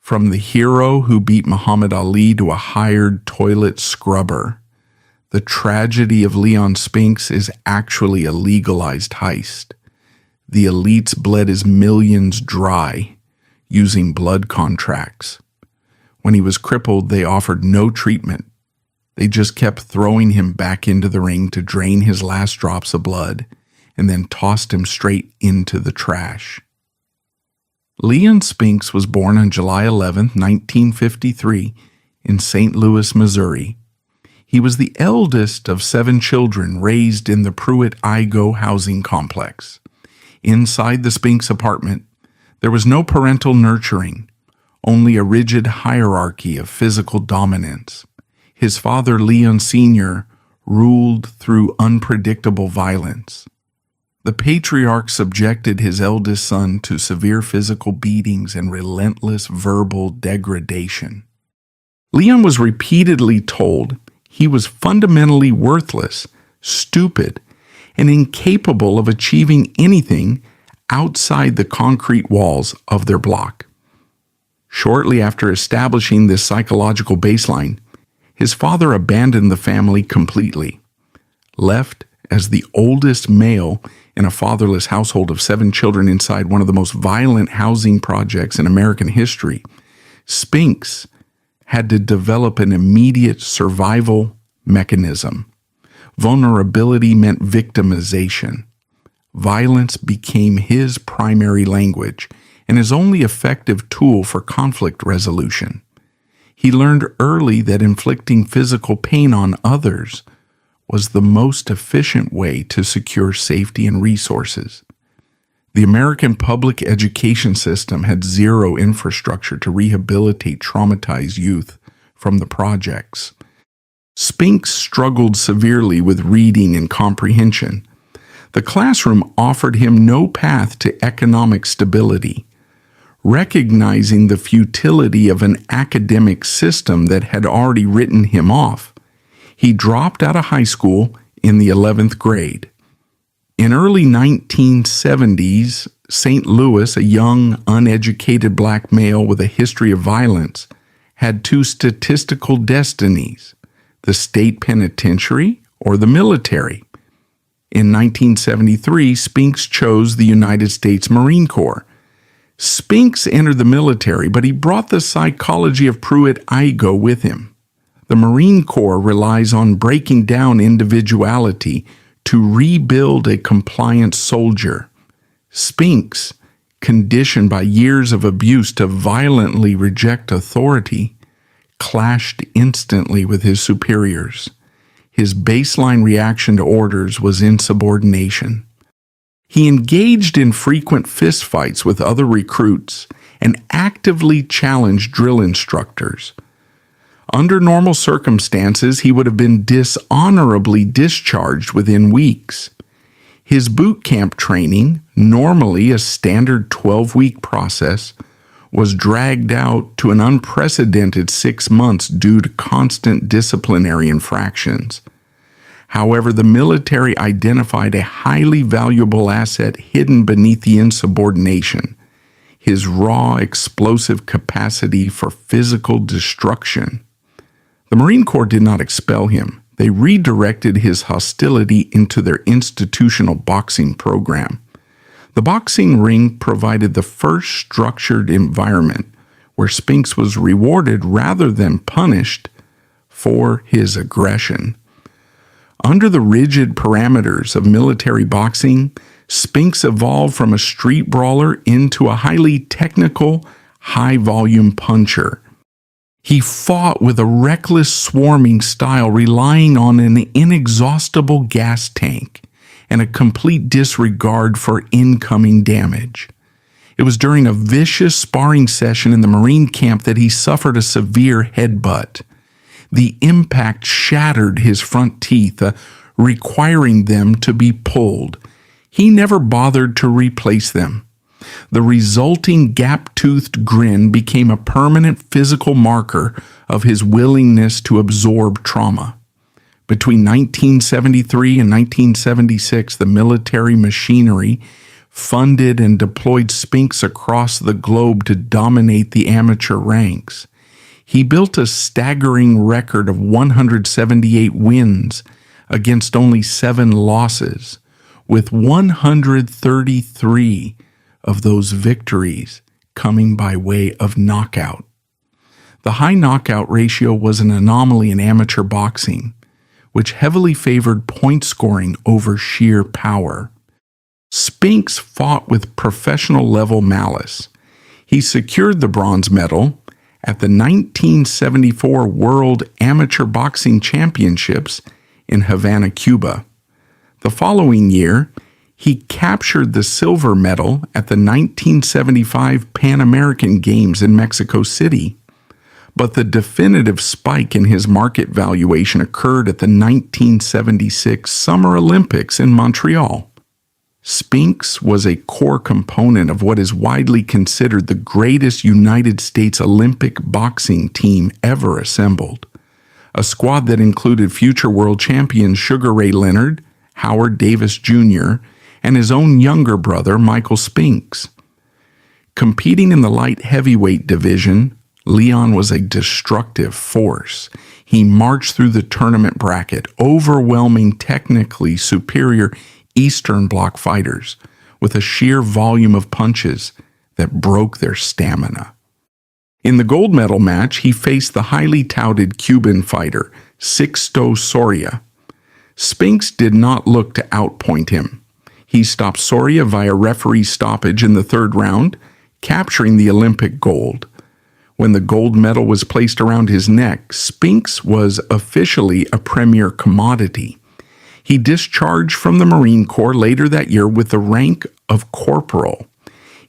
From the hero who beat Muhammad Ali to a hired toilet scrubber, the tragedy of Leon Spinks is actually a legalized heist. The elites bled his millions dry using blood contracts. When he was crippled, they offered no treatment. They just kept throwing him back into the ring to drain his last drops of blood and then tossed him straight into the trash. Leon Spinks was born on July 11, 1953, in St. Louis, Missouri. He was the eldest of 7 children raised in the Pruitt-Igoe housing complex. Inside the Spinks apartment, there was no parental nurturing, only a rigid hierarchy of physical dominance. His father, Leon Sr., ruled through unpredictable violence. The patriarch subjected his eldest son to severe physical beatings and relentless verbal degradation. Leon was repeatedly told he was fundamentally worthless, stupid, and incapable of achieving anything outside the concrete walls of their block. Shortly after establishing this psychological baseline, his father abandoned the family completely. Left as the oldest male in a fatherless household of 7 children inside one of the most violent housing projects in American history, Spinks had to develop an immediate survival mechanism. Vulnerability meant victimization. Violence became his primary language and his only effective tool for conflict resolution. He learned early that inflicting physical pain on others was the most efficient way to secure safety and resources. The American public education system had zero infrastructure to rehabilitate traumatized youth from the projects. Spinks struggled severely with reading and comprehension. The classroom offered him no path to economic stability. Recognizing the futility of an academic system that had already written him off, he dropped out of high school in the 11th grade. In early 1970s, St. Louis, a young, uneducated black male with a history of violence, had 2 statistical destinies: the state penitentiary or the military. In 1973, Spinks chose the United States Marine Corps. Spinks entered the military, but he brought the psychology of Pruitt-Igoe with him. The Marine Corps relies on breaking down individuality to rebuild a compliant soldier. Spinks, conditioned by years of abuse to violently reject authority, clashed instantly with his superiors. His baseline reaction to orders was insubordination. He engaged in frequent fistfights with other recruits and actively challenged drill instructors. Under normal circumstances, he would have been dishonorably discharged within weeks. His boot camp training, normally a standard 12-week process, was dragged out to an unprecedented 6 months due to constant disciplinary infractions. However, the military identified a highly valuable asset hidden beneath the insubordination: his raw, explosive capacity for physical destruction. The Marine Corps did not expel him. They redirected his hostility into their institutional boxing program. The boxing ring provided the first structured environment where Spinks was rewarded rather than punished for his aggression. Under the rigid parameters of military boxing, Spinks evolved from a street brawler into a highly technical, high-volume puncher. He fought with a reckless swarming style, relying on an inexhaustible gas tank and a complete disregard for incoming damage. It was during a vicious sparring session in the Marine camp that he suffered a severe headbutt. The impact shattered his front teeth, requiring them to be pulled. He never bothered to replace them. The resulting gap-toothed grin became a permanent physical marker of his willingness to absorb trauma. Between 1973 and 1976, the military machinery funded and deployed Spinks across the globe to dominate the amateur ranks. He built a staggering record of 178 wins against only 7 losses, with 133 of those victories coming by way of knockout. The high knockout ratio was an anomaly in amateur boxing, which heavily favored point scoring over sheer power. Spinks fought with professional-level malice. He secured the bronze medal at the 1974 World Amateur Boxing Championships in Havana, Cuba. The following year, he captured the silver medal at the 1975 Pan American Games in Mexico City. But the definitive spike in his market valuation occurred at the 1976 Summer Olympics in Montreal. Spinks was a core component of what is widely considered the greatest United States Olympic boxing team ever assembled, a squad that included future world champions Sugar Ray Leonard, Howard Davis Jr., and his own younger brother, Michael Spinks. Competing in the light heavyweight division, Leon was a destructive force. He marched through the tournament bracket, overwhelming technically superior Eastern Bloc fighters with a sheer volume of punches that broke their stamina. In the gold medal match, he faced the highly touted Cuban fighter, Sixto Soria. Spinks did not look to outpoint him. He stopped Soria via referee stoppage in the 3rd round, capturing the Olympic gold. When the gold medal was placed around his neck, Spinks was officially a premier commodity. He discharged from the Marine Corps later that year with the rank of corporal.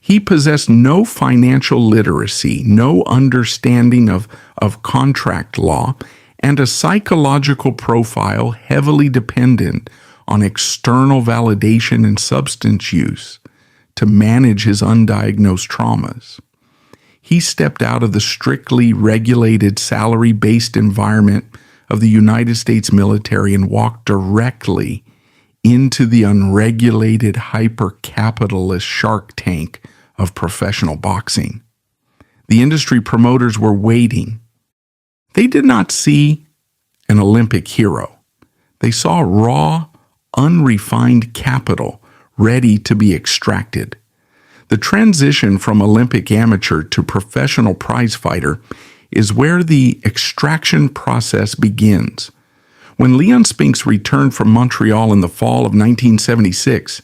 He possessed no financial literacy, no understanding of contract law, and a psychological profile heavily dependent on external validation and substance use to manage his undiagnosed traumas. He stepped out of the strictly regulated, salary-based environment of the United States military and walked directly into the unregulated, hyper-capitalist shark tank of professional boxing. The industry promoters were waiting. They did not see an Olympic hero. They saw raw, unrefined capital ready to be extracted. The transition from Olympic amateur to professional prize fighter is where the extraction process begins. When Leon Spinks returned from Montreal in the fall of 1976,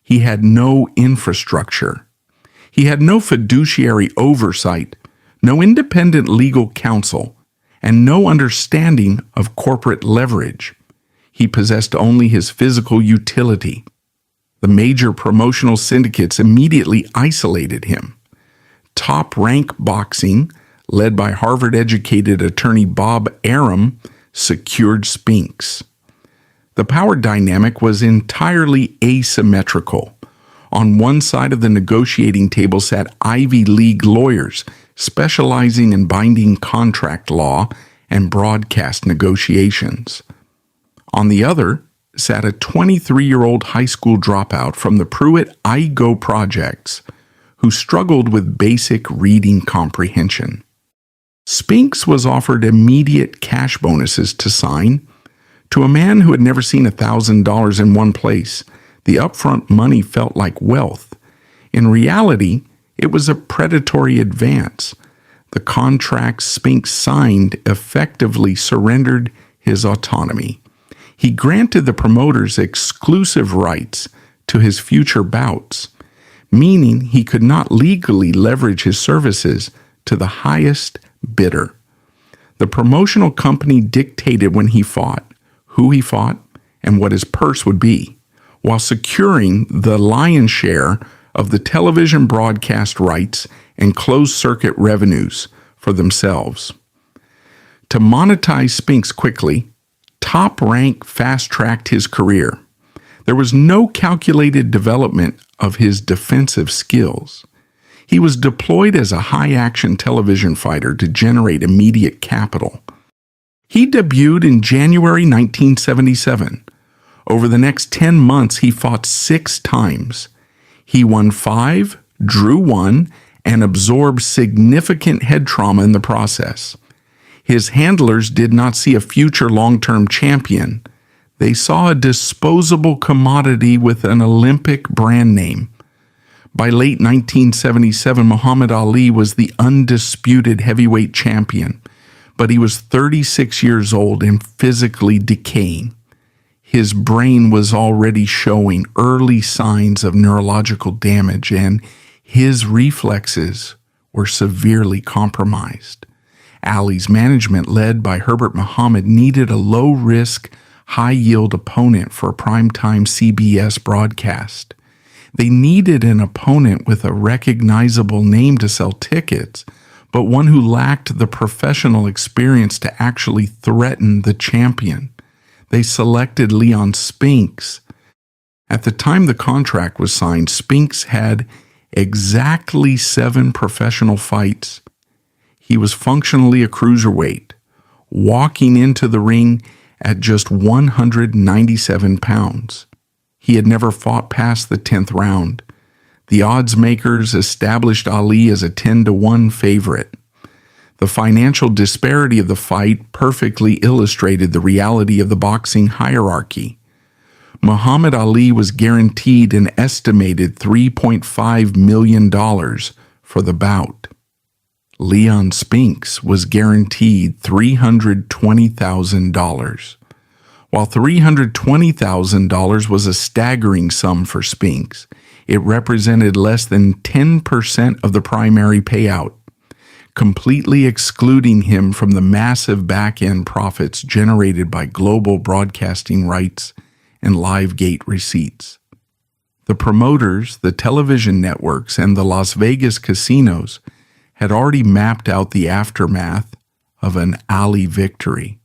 he had no infrastructure. He had no fiduciary oversight, no independent legal counsel, and no understanding of corporate leverage. He possessed only his physical utility. The major promotional syndicates immediately isolated him. Top Rank Boxing, led by Harvard-educated attorney Bob Arum, secured Spinks. The power dynamic was entirely asymmetrical. On one side of the negotiating table sat Ivy League lawyers specializing in binding contract law and broadcast negotiations. On the other sat a 23-year-old high school dropout from the Pruitt I-Go projects who struggled with basic reading comprehension. Spinks was offered immediate cash bonuses to sign. To a man who had never seen $1,000 in one place, the upfront money felt like wealth. In reality, it was a predatory advance. The contract Spinks signed effectively surrendered his autonomy. He granted the promoters exclusive rights to his future bouts, meaning he could not legally leverage his services to the highest bidder. The promotional company dictated when he fought, who he fought, and what his purse would be, while securing the lion's share of the television broadcast rights and closed-circuit revenues for themselves. To monetize Spinks quickly, Top Rank fast-tracked his career. There was no calculated development of his defensive skills. He was deployed as a high-action television fighter to generate immediate capital. He debuted in January 1977. Over the next 10 months, he fought 6 times. He won 5, drew 1, and absorbed significant head trauma in the process. His handlers did not see a future long-term champion. They saw a disposable commodity with an Olympic brand name. By late 1977, Muhammad Ali was the undisputed heavyweight champion, but he was 36 years old and physically decaying. His brain was already showing early signs of neurological damage, and his reflexes were severely compromised. Ali's management, led by Herbert Muhammad, needed a low-risk, high-yield opponent for a primetime CBS broadcast. They needed an opponent with a recognizable name to sell tickets, but one who lacked the professional experience to actually threaten the champion. They selected Leon Spinks. At the time the contract was signed, Spinks had exactly 7 professional fights. He was functionally a cruiserweight, walking into the ring at just 197 pounds. He had never fought past the 10th round. The odds makers established Ali as a 10-1 favorite. The financial disparity of the fight perfectly illustrated the reality of the boxing hierarchy. Muhammad Ali was guaranteed an estimated $3.5 million for the bout. Leon Spinks was guaranteed $320,000. While $320,000 was a staggering sum for Spinks, it represented less than 10% of the primary payout, completely excluding him from the massive back-end profits generated by global broadcasting rights and live gate receipts. The promoters, the television networks, and the Las Vegas casinos had already mapped out the aftermath of an Ali victory.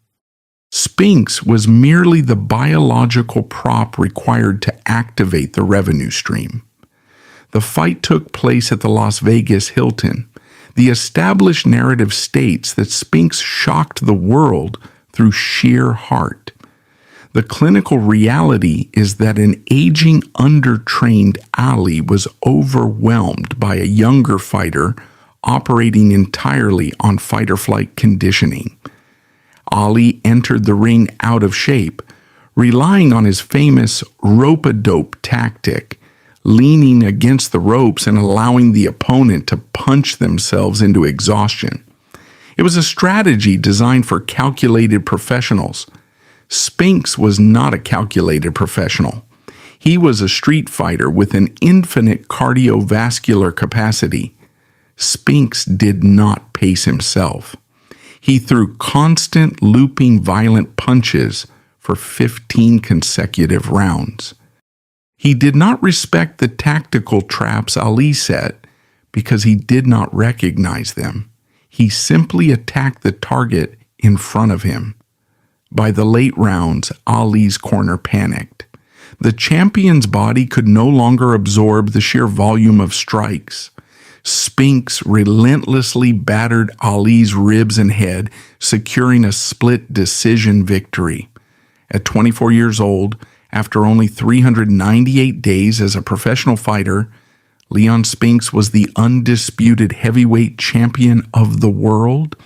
Spinks was merely the biological prop required to activate the revenue stream. The fight took place at the Las Vegas Hilton. The established narrative states that Spinks shocked the world through sheer heart. The clinical reality is that an aging, undertrained Ali was overwhelmed by a younger fighter operating entirely on fight-or-flight conditioning. Ali entered the ring out of shape, relying on his famous rope-a-dope tactic, leaning against the ropes and allowing the opponent to punch themselves into exhaustion. It was a strategy designed for calculated professionals. Spinks was not a calculated professional. He was a street fighter with an infinite cardiovascular capacity. Spinks did not pace himself. He threw constant, looping, violent punches for 15 consecutive rounds. He did not respect the tactical traps Ali set because he did not recognize them. He simply attacked the target in front of him. By the late rounds, Ali's corner panicked. The champion's body could no longer absorb the sheer volume of strikes. Spinks relentlessly battered Ali's ribs and head, securing a split decision victory. At 24 years old, after only 398 days as a professional fighter, Leon Spinks was the undisputed heavyweight champion of the world.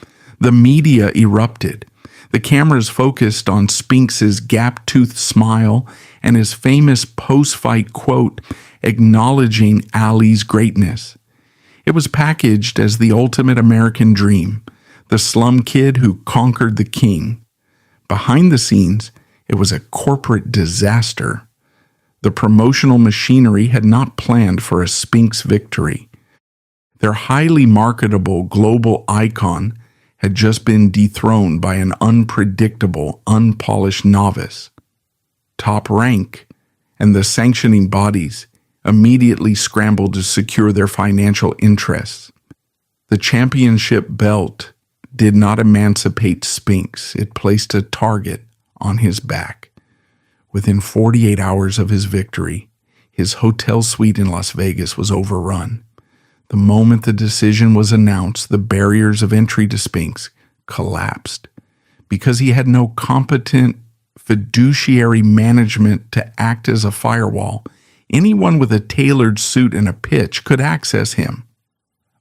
The media erupted. The cameras focused on Spinks's gap-toothed smile and his famous post-fight quote acknowledging Ali's greatness. It was packaged as the ultimate American dream, the slum kid who conquered the king. Behind the scenes, it was a corporate disaster. The promotional machinery had not planned for a Spinks victory. Their highly marketable global icon had just been dethroned by an unpredictable, unpolished novice. Top Rank and the sanctioning bodies immediately scrambled to secure their financial interests. The championship belt did not emancipate Spinks. It placed a target on his back. Within 48 hours of his victory, his hotel suite in Las Vegas was overrun. The moment the decision was announced, the barriers of entry to Spinks collapsed. Because he had no competent fiduciary management to act as a firewall, Anyone with a tailored suit and a pitch could access him.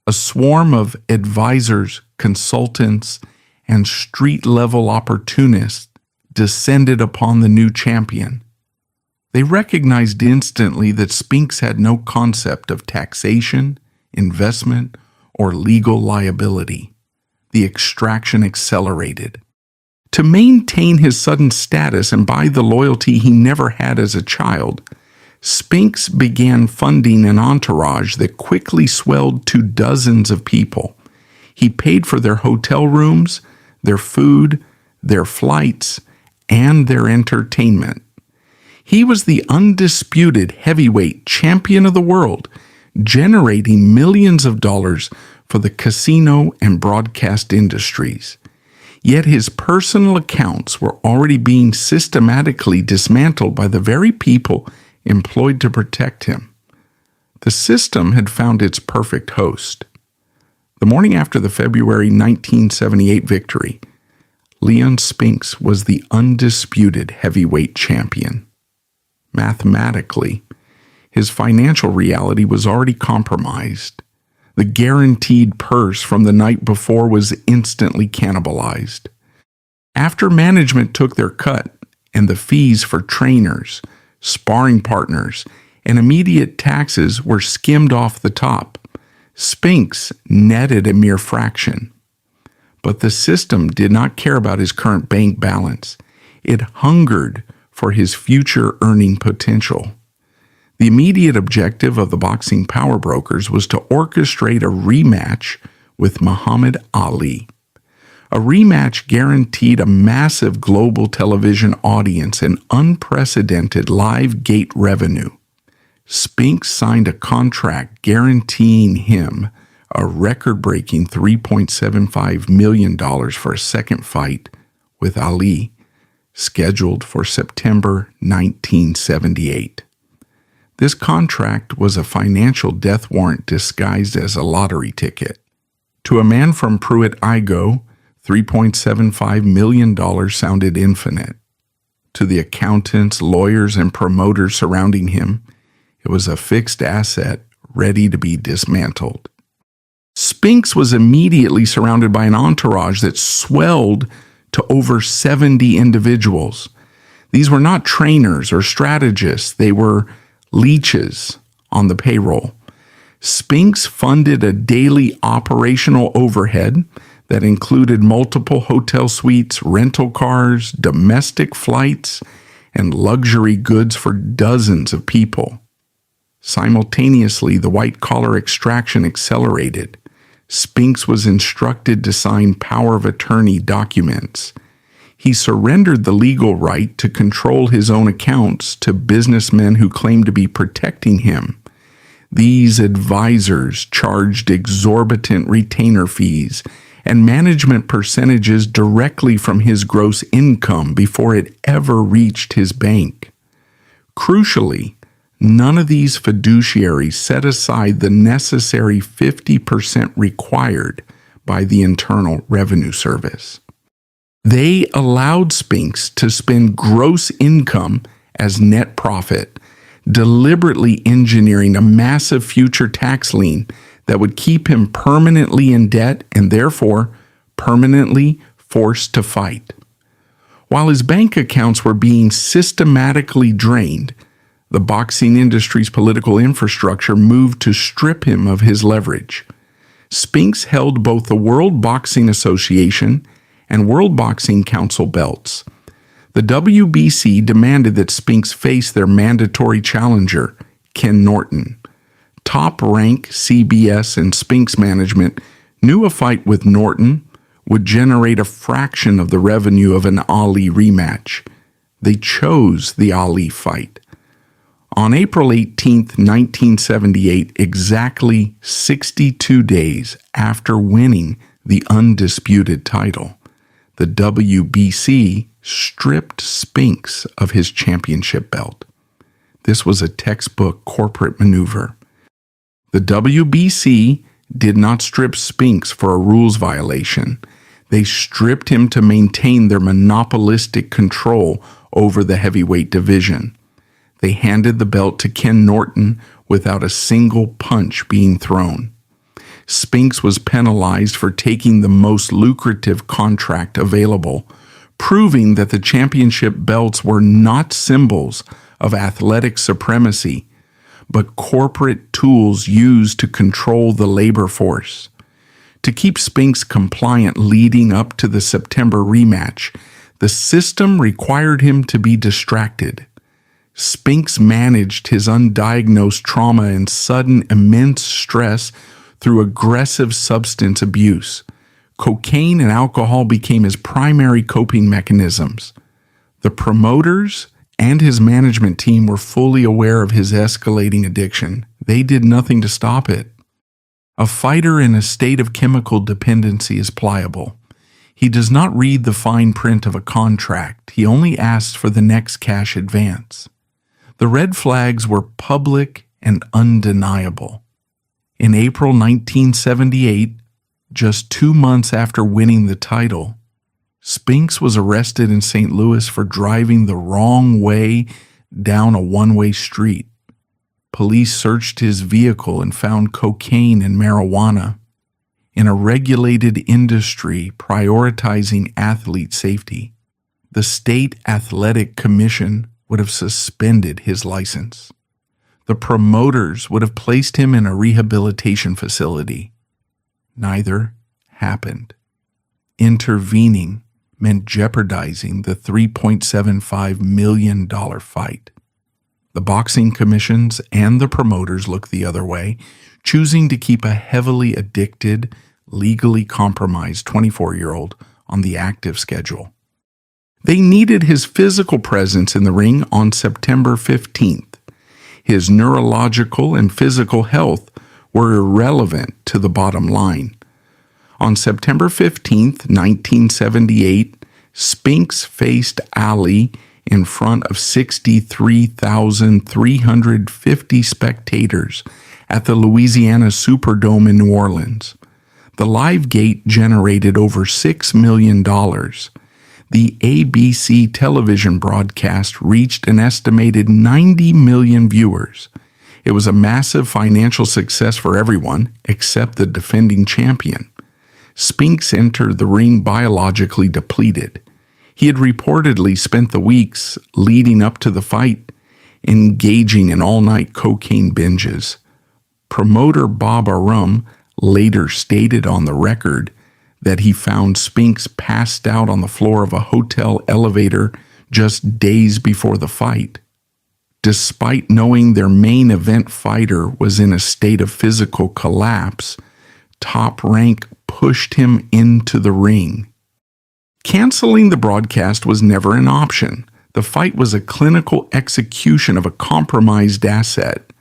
A swarm of advisors, consultants, and street-level opportunists descended upon the new champion. They recognized instantly that Spinks had no concept of taxation, investment, or legal liability. The extraction accelerated. To maintain his sudden status and buy the loyalty he never had as a child, Spinks began funding an entourage that quickly swelled to dozens of people. He paid for their hotel rooms, their food, their flights, and their entertainment. He was the undisputed heavyweight champion of the world, generating millions of dollars for the casino and broadcast industries. Yet his personal accounts were already being systematically dismantled by the very people employed to protect him. The system had found its perfect host. The morning after the February 1978 victory, Leon Spinks was the undisputed heavyweight champion. Mathematically, his financial reality was already compromised. The guaranteed purse from the night before was instantly cannibalized. After management took their cut and the fees for trainers, sparring partners, and immediate taxes were skimmed off the top, Spinks netted a mere fraction. But the system did not care about his current bank balance. It hungered for his future earning potential. The immediate objective of the boxing power brokers was to orchestrate a rematch with Muhammad Ali. A rematch guaranteed a massive global television audience and unprecedented live gate revenue. Spinks signed a contract guaranteeing him a record-breaking $3.75 million for a second fight with Ali, scheduled for September 1978. This contract was a financial death warrant disguised as a lottery ticket. To a man from Pruitt-Igoe, $3.75 million sounded infinite. To the accountants, lawyers, and promoters surrounding him, it was a fixed asset ready to be dismantled. Spinks was immediately surrounded by an entourage that swelled to over 70 individuals. These were not trainers or strategists, they were leeches on the payroll. Spinks funded a daily operational overhead that included multiple hotel suites, rental cars, domestic flights, and luxury goods for dozens of people. Simultaneously, the white-collar extraction accelerated. Spinks was instructed to sign power of attorney documents. He surrendered the legal right to control his own accounts to businessmen who claimed to be protecting him. These advisors charged exorbitant retainer fees and management percentages directly from his gross income before it ever reached his bank. Crucially, none of these fiduciaries set aside the necessary 50% required by the Internal Revenue Service. They allowed Spinks to spend gross income as net profit, deliberately engineering a massive future tax lien that would keep him permanently in debt and therefore permanently forced to fight. While his bank accounts were being systematically drained, the boxing industry's political infrastructure moved to strip him of his leverage. Spinks held both the World Boxing Association and World Boxing Council belts. The WBC demanded that Spinks face their mandatory challenger, Ken Norton. Top-rank CBS and Spinks management knew a fight with Norton would generate a fraction of the revenue of an Ali rematch. They chose the Ali fight. On April 18, 1978, exactly 62 days after winning the undisputed title, the WBC stripped Spinks of his championship belt. This was a textbook corporate maneuver. The WBC did not strip Spinks for a rules violation. They stripped him to maintain their monopolistic control over the heavyweight division. They handed the belt to Ken Norton without a single punch being thrown. Spinks was penalized for taking the most lucrative contract available, proving that the championship belts were not symbols of athletic supremacy, but corporate tools used to control the labor force. To keep Spinks compliant leading up to the September rematch, the system required him to be distracted. Spinks managed his undiagnosed trauma and sudden immense stress through aggressive substance abuse. Cocaine and alcohol became his primary coping mechanisms. The promoters and his management team were fully aware of his escalating addiction. They did nothing to stop it. A fighter in a state of chemical dependency is pliable. He does not read the fine print of a contract. He only asks for the next cash advance. The red flags were public and undeniable. In April 1978, just 2 months after winning the title, Spinks was arrested in St. Louis for driving the wrong way down a one-way street. Police searched his vehicle and found cocaine and marijuana. In a regulated industry prioritizing athlete safety, the State Athletic Commission would have suspended his license. The promoters would have placed him in a rehabilitation facility. Neither happened. Intervening meant jeopardizing the $3.75 million fight. The boxing commissions and the promoters looked the other way, choosing to keep a heavily addicted, legally compromised 24-year-old on the active schedule. They needed his physical presence in the ring on September 15th. His neurological and physical health were irrelevant to the bottom line. On September 15th, 1978, Spinks faced Ali in front of 63,350 spectators at the Louisiana Superdome in New Orleans. The live gate generated over $6 million. The ABC television broadcast reached an estimated 90 million viewers. It was a massive financial success for everyone except the defending champion. Spinks entered the ring biologically depleted. He had reportedly spent the weeks leading up to the fight engaging in all-night cocaine binges. Promoter Bob Arum later stated on the record that he found Spinks passed out on the floor of a hotel elevator just days before the fight. Despite knowing their main event fighter was in a state of physical collapse, Top Rank pushed him into the ring. Canceling the broadcast was never an option. The fight was a clinical execution of a compromised asset.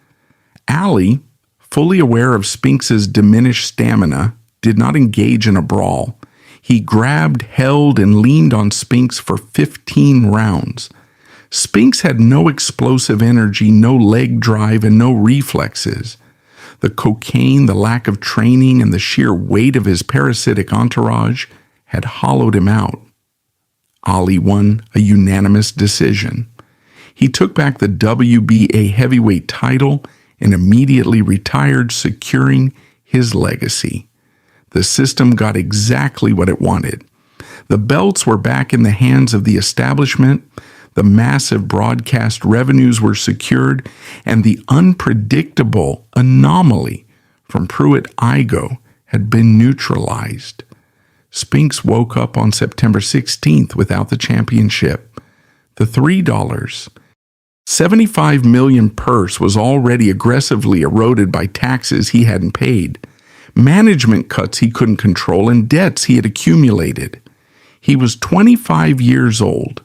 Ali, fully aware of Spinks's diminished stamina, did not engage in a brawl. He grabbed, held, and leaned on Spinks for 15 rounds. Spinks had no explosive energy, no leg drive, and no reflexes. The cocaine, the lack of training, and the sheer weight of his parasitic entourage had hollowed him out. Ali won a unanimous decision. He took back the WBA heavyweight title and immediately retired, securing his legacy. The system got exactly what it wanted. The belts were back in the hands of the establishment, the massive broadcast revenues were secured, and the unpredictable anomaly from Pruitt-Igoe had been neutralized. Spinks woke up on September 16th without the championship. The $75 million purse was already aggressively eroded by taxes he hadn't paid, management cuts he couldn't control, and debts he had accumulated. He was 25 years old,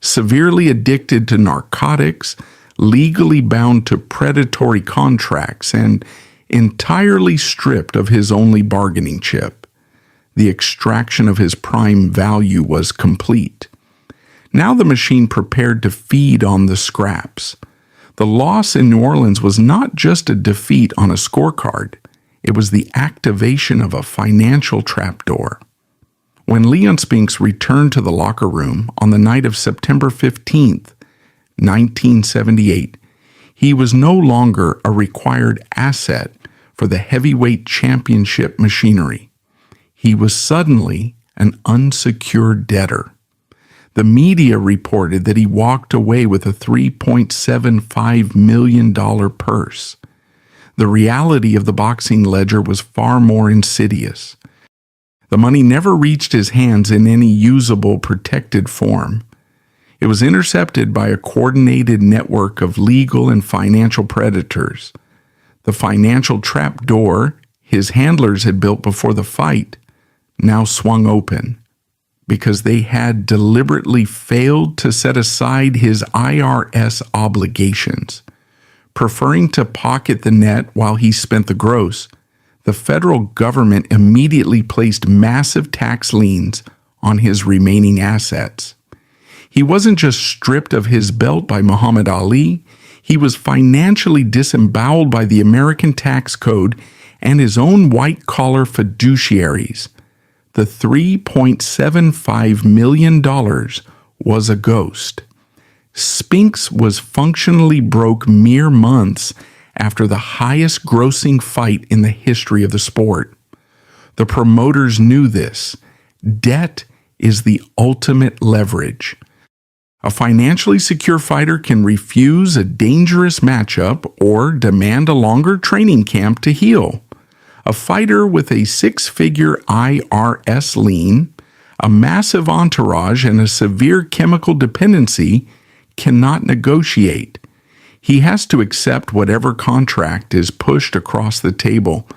severely addicted to narcotics, legally bound to predatory contracts, and entirely stripped of his only bargaining chip. The extraction of his prime value was complete. Now the machine prepared to feed on the scraps. The loss in New Orleans was not just a defeat on a scorecard. It was the activation of a financial trapdoor. When Leon Spinks returned to the locker room on the night of September 15th, 1978, he was no longer a required asset for the heavyweight championship machinery. He was suddenly an unsecured debtor. The media reported that he walked away with a $3.75 million purse. The reality of the boxing ledger was far more insidious. The money never reached his hands in any usable, protected form. It was intercepted by a coordinated network of legal and financial predators. The financial trapdoor his handlers had built before the fight now swung open because they had deliberately failed to set aside his IRS obligations. Preferring to pocket the net while he spent the gross, the federal government immediately placed massive tax liens on his remaining assets. He wasn't just stripped of his belt by Muhammad Ali, he was financially disemboweled by the American tax code and his own white-collar fiduciaries. The $3.75 million was a ghost. Spinks was functionally broke mere months after the highest grossing fight in the history of the sport. The promoters knew this. Debt is the ultimate leverage. A financially secure fighter can refuse a dangerous matchup or demand a longer training camp to heal. A fighter with a six-figure IRS lien, a massive entourage, and a severe chemical dependency cannot negotiate. He has to accept whatever contract is pushed across the table.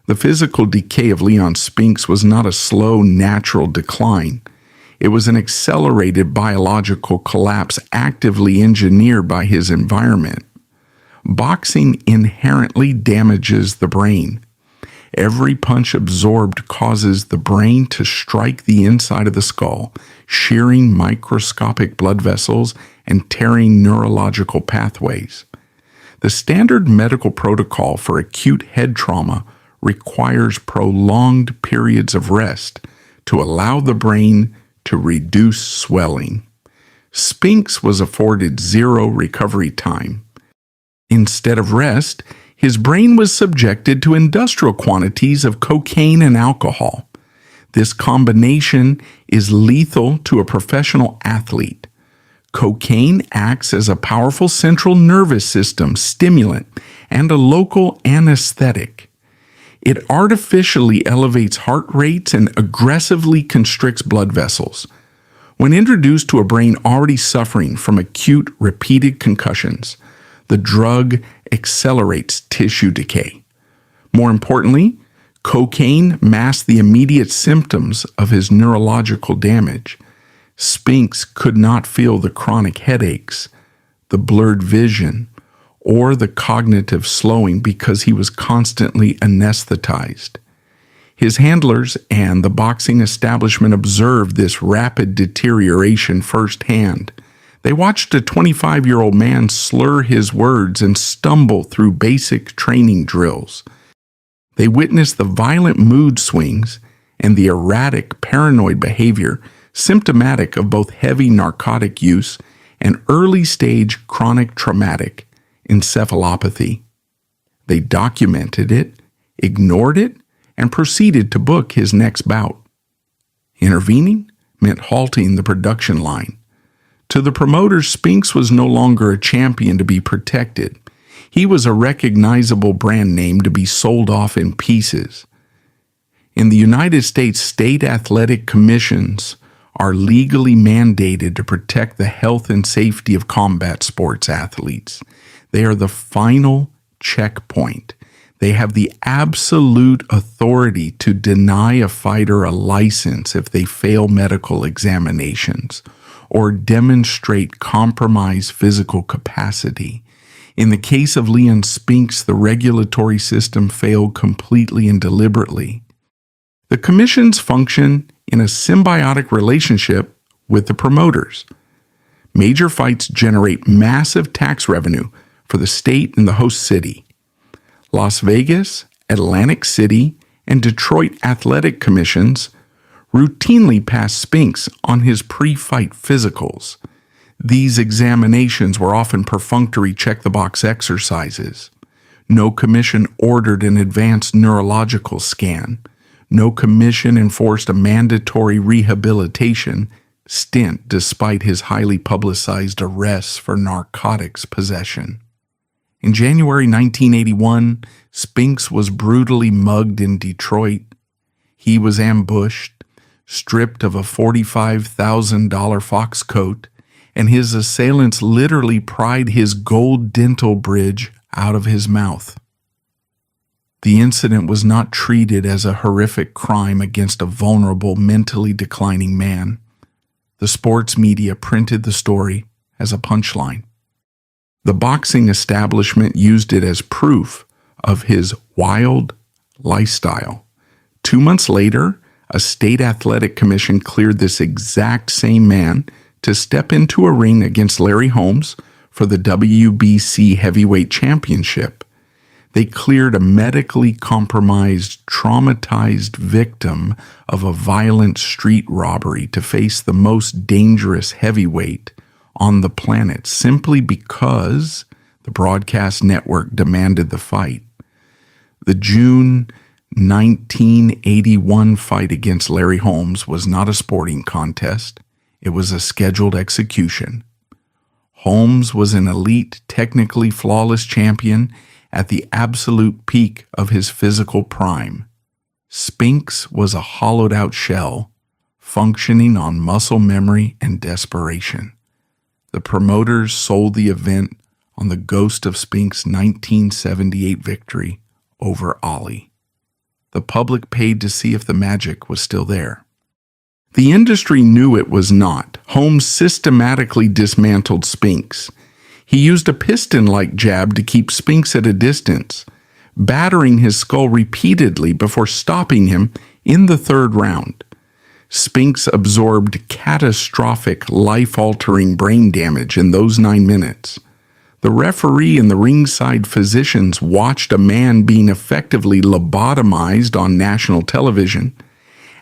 The physical decay of Leon Spinks was not a slow, natural decline. It was an accelerated biological collapse actively engineered by his environment. Boxing inherently damages the brain. Every punch absorbed causes the brain to strike the inside of the skull, shearing microscopic blood vessels and tearing neurological pathways. The standard medical protocol for acute head trauma requires prolonged periods of rest to allow the brain to reduce swelling. Spinks was afforded zero recovery time. Instead of rest, his brain was subjected to industrial quantities of cocaine and alcohol. This combination is lethal to a professional athlete. Cocaine acts as a powerful central nervous system stimulant and a local anesthetic. It artificially elevates heart rates and aggressively constricts blood vessels. When introduced to a brain already suffering from acute repeated concussions, the drug accelerates tissue decay. More importantly, cocaine masked the immediate symptoms of his neurological damage. Spinks could not feel the chronic headaches, the blurred vision, or the cognitive slowing because he was constantly anesthetized. His handlers and the boxing establishment observed this rapid deterioration firsthand. They watched a 25-year-old man slur his words and stumble through basic training drills. They witnessed the violent mood swings and the erratic, paranoid behavior symptomatic of both heavy narcotic use and early-stage chronic traumatic encephalopathy. They documented it, ignored it, and proceeded to book his next bout. Intervening meant halting the production line. To the promoters, Spinks was no longer a champion to be protected. He was a recognizable brand name to be sold off in pieces. In the United States, state athletic commissions are legally mandated to protect the health and safety of combat sports athletes. They are the final checkpoint. They have the absolute authority to deny a fighter a license if they fail medical examinations or demonstrate compromised physical capacity. In the case of Leon Spinks, the regulatory system failed completely and deliberately. The commissions function in a symbiotic relationship with the promoters. Major fights generate massive tax revenue for the state and the host city. Las Vegas, Atlantic City, and Detroit athletic commissions routinely pass Spinks on his pre-fight physicals. These examinations were often perfunctory check-the-box exercises. No commission ordered an advanced neurological scan. No commission enforced a mandatory rehabilitation stint despite his highly publicized arrests for narcotics possession. In January 1981, Spinks was brutally mugged in Detroit. He was ambushed, stripped of a $45,000 fox coat, and his assailants literally pried his gold dental bridge out of his mouth. The incident was not treated as a horrific crime against a vulnerable, mentally declining man. The sports media printed the story as a punchline. The boxing establishment used it as proof of his wild lifestyle. 2 months later, a state athletic commission cleared this exact same man to step into a ring against Larry Holmes for the WBC heavyweight championship. They cleared a medically compromised, traumatized victim of a violent street robbery to face the most dangerous heavyweight on the planet simply because the broadcast network demanded the fight. The June 1981 fight against Larry Holmes was not a sporting contest. It was a scheduled execution. Holmes was an elite, technically flawless champion at the absolute peak of his physical prime. Spinks was a hollowed-out shell, functioning on muscle memory and desperation. The promoters sold the event on the ghost of Spinks' 1978 victory over Ali. The public paid to see if the magic was still there. The industry knew it was not. Holmes systematically dismantled Spinks. He used a piston-like jab to keep Spinks at a distance, battering his skull repeatedly before stopping him in the third round. Spinks absorbed catastrophic, life-altering brain damage in those 9 minutes. The referee and the ringside physicians watched a man being effectively lobotomized on national television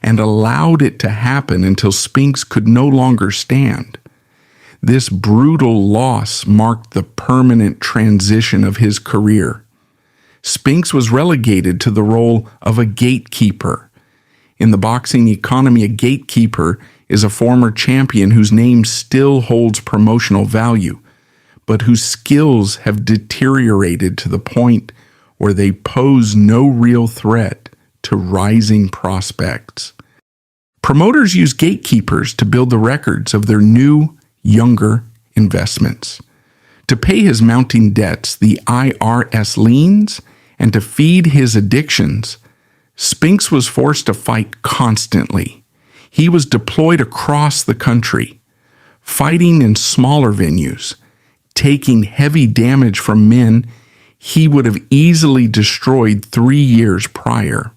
and allowed it to happen until Spinks could no longer stand. This brutal loss marked the permanent transition of his career. Spinks was relegated to the role of a gatekeeper. In the boxing economy, a gatekeeper is a former champion whose name still holds promotional value, but whose skills have deteriorated to the point where they pose no real threat to rising prospects. Promoters use gatekeepers to build the records of their new, younger investments, to pay his mounting debts, the IRS liens, and to feed his addictions. Spinks was forced to fight constantly. He was deployed across the country, fighting in smaller venues, taking heavy damage from men he would have easily destroyed 3 years prior.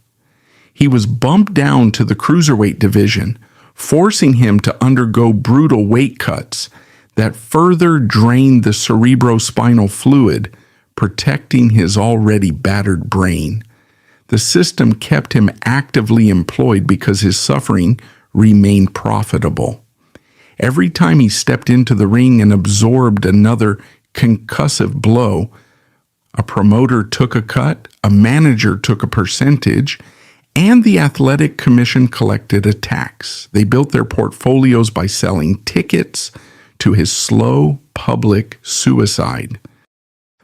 He was bumped down to the cruiserweight division, forcing him to undergo brutal weight cuts that further drained the cerebrospinal fluid, protecting his already battered brain. The system kept him actively employed because his suffering remained profitable. Every time he stepped into the ring and absorbed another concussive blow, a promoter took a cut, a manager took a percentage, and the athletic commission collected a tax. They built their portfolios by selling tickets to his slow public suicide.